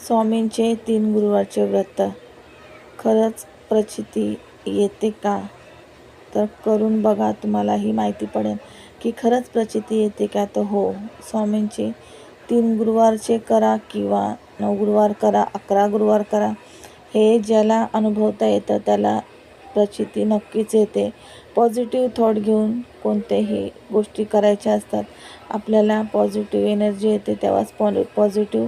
स्वामींचे 3 गुरुवारचे व्रत खरंच प्रचिती येते का? तर करून बघा, तुम्हालाही माहिती पडेल की खरंच प्रचिती येते का. तर हो, स्वामींचे 3 गुरुवारचे करा किंवा 9 गुरुवार करा, 11 गुरुवार करा, हे ज्याला अनुभवता येतं त्याला प्रचिती नक्कीच येते. पॉझिटिव्ह थॉट घेऊन कोणत्याही गोष्टी करायच्या असतात. आपल्याला पॉझिटिव्ह एनर्जी येते तेव्हाच पॉझिटिव्ह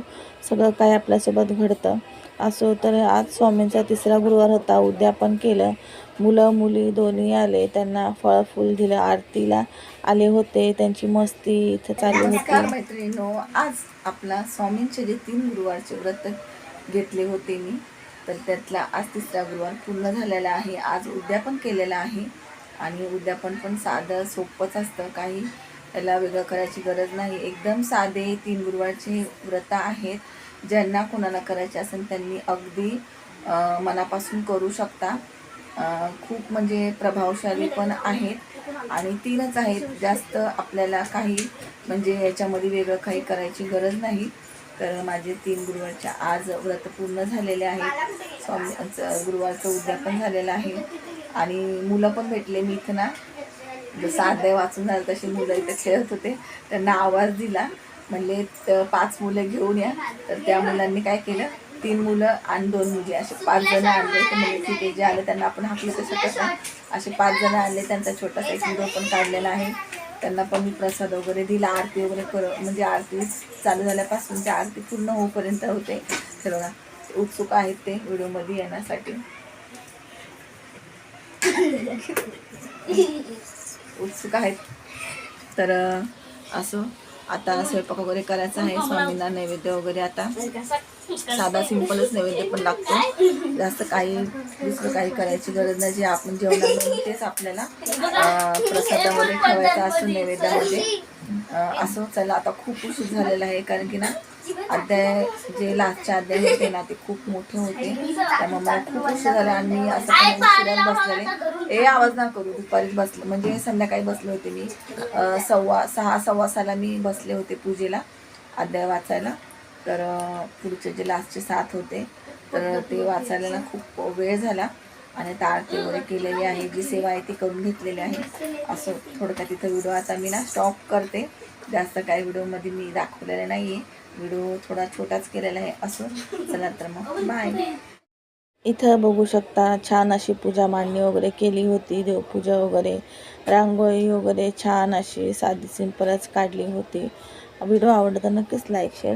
सगळं काय आपल्यासोबत घडतं. असो तर आज स्वामींचा 3रा गुरुवार होता. उद्यापन केलं. मुलं मुली दोन्ही आले, त्यांना फळ फूल दिलं. आरतीला आले होते, त्यांची मस्ती इथं चालू नमस्कार होती. मैत्रिणींनो, आज आपला स्वामींचे जे 3 गुरुवारचे व्रत घेतले होते मी, तर त्यातला आज 3रा गुरुवार पूर्ण झालेला आहे. आज उद्यापन केलेलं आहे आणि उद्यापन पण साधं सोपंच असतं. काही त्याला वेगळं करायची गरज नाही. एकदम साधे 3 गुरुवारचे व्रत आहेत. ज्यांना कोणाला करायचे असेल त्यांनी अगदी मनापासून करू शकता. खूप म्हणजे प्रभावशाली पण आहेत आणि 3च आहेत. जास्त आपल्याला काही म्हणजे याच्यामध्ये वेगळं काही करायची गरज नाही. तर माझे 3 गुरुवारच्या आज व्रत पूर्ण झालेले आहेत. स्वामींचं गुरुवारचं उद्यापन झालेलं आहे आणि मुलं पण भेटले. मी इथं ना जसं अध्याय वाचून झालं तशी मुलं इथे खेळत होते. त्यांना आवाज दिला, म्हणले 5 मुलं घेऊन या. तर त्या मुलांनी काय केलं, 3 मुलं आणि 2 मुली असे 5 जण आणले. तर म्हणजे ठीक आहे, जे आले त्यांना आपण हाकलू तर शकत नाही. असे 5 जण आणले. त्यांचा छोटासा एक व्हिडिओ पण काढलेला आहे. त्यांना पण मी प्रसाद वगैरे दिला. आरती वगैरे म्हणजे आरती चालू झाल्यापासून त्या आरती पूर्ण होईपर्यंत होते. तर बघा, उत्सुक आहेत ते व्हिडिओमध्ये येण्यासाठी. उत्सुक आहेत. तर असं आता स्वयंपाक वगैरे करायचा आहे. स्वामींना नैवेद्य वगैरे आता साधा सिंपलच नैवेद्य पण लागतो. जास्त काही दुसरं काही करायची गरज नाही. जे आपण जेवणामध्ये तेच आपल्याला प्रसादामध्ये ठेवायचं असतं नैवेद्यामध्ये. असं चला, आता खूप उशीर झालेला आहे कारण की ना अध्याय जे लास्टचे अध्याय होते ना ते खूप मोठे होते. त्यामुळे मला खूप उशीर झाला आणि मी असं पण उशिराच बसलेले. आवाज ना करू. दुपारीच बसले म्हणजे संध्याकाळी बसले होते मी. 6:15 मी बसले होते पूजेला, अध्याय वाचायला. तर पुढचे जे लास्टचे 7 होते तर ते वाचायला ना खूप वेळ झाला आणि आता आरती वगैरे केलेली आहे. जी सेवा आहे ती करून घेतलेली आहे. असं थोडक्यात तिथं व्हिडिओ आता मी ना स्टॉप करते. जास्त काही व्हिडिओमध्ये मी दाखवलेलं नाही आहे. व्हिडिओ थोडा छोटाच केलेला आहे. असं चला तर मग बाय. इथं बघू शकता छान अशी पूजा मांडणी वगैरे केली होती. देवपूजा वगैरे, रांगोळी वगैरे छान अशी साधी सिंपलच काढली होती. व्हिडिओ आवडला तर नक्कीच लाईक शेअर